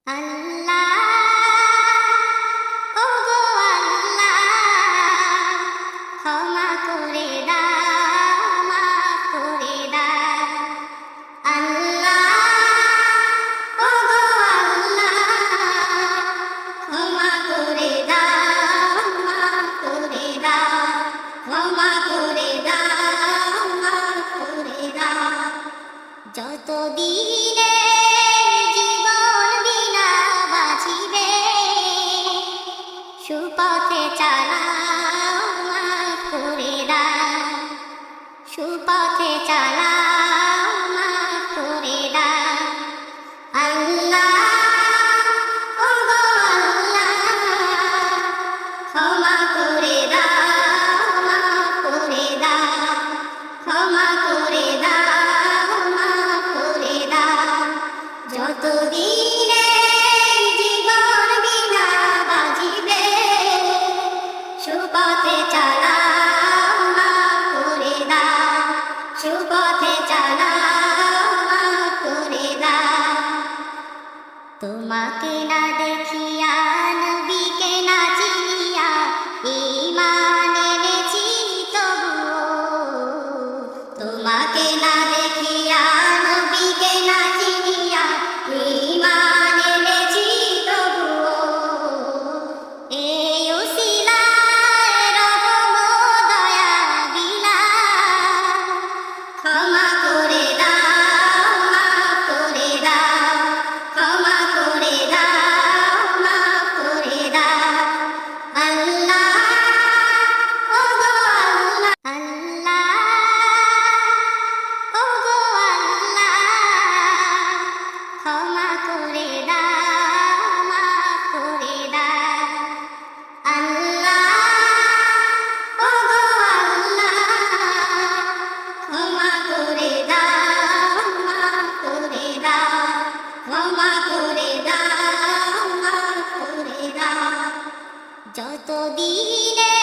আল্লাহ ওগো আল্লাহ ক্ষমা করে দাও মাফ করে দাও আল্লাহ ওগো আল্লাহ ক্ষমা করে দাও মাফ করে দাও ক্ষমা করে দাও মাফ করে দাও যতদিনে সুপথে চালাও মাফ করে দাও সুপথে চালাও মাফ করে দাও আল্লাহ ওগো আল্লাহ ক্ষমা করে দাও মাফ করে দাও ক্ষমা করে দাও মাফ করে দাও যতদিনে সুপথে চালাও মাফ করে দাও সুপথে চালাও মাফ করে দাও তোমাকে না দেখিয়া নবীকে না চিনিয়া ঈমান এনেছি তবুও তোমাকে না দেখিয়া নবীকে না চিনিয়া ঈমান এনেছি তবুও এই উসিলা ক্ষমা করে দাও মাফ করে দাও ক্ষমা করে দাও মাফ করে দাও আল্লাহ ওগো আল্লাহ আল্লাহ ওগো আল্লাহ ক্ষমা করে দাও মাফ করে দাও আল্লাহ ওগো আল্লাহ ক্ষমা করে দাও মাফ করে দাও ক্ষমা করে দাও মাফ করে দাও যতদিনে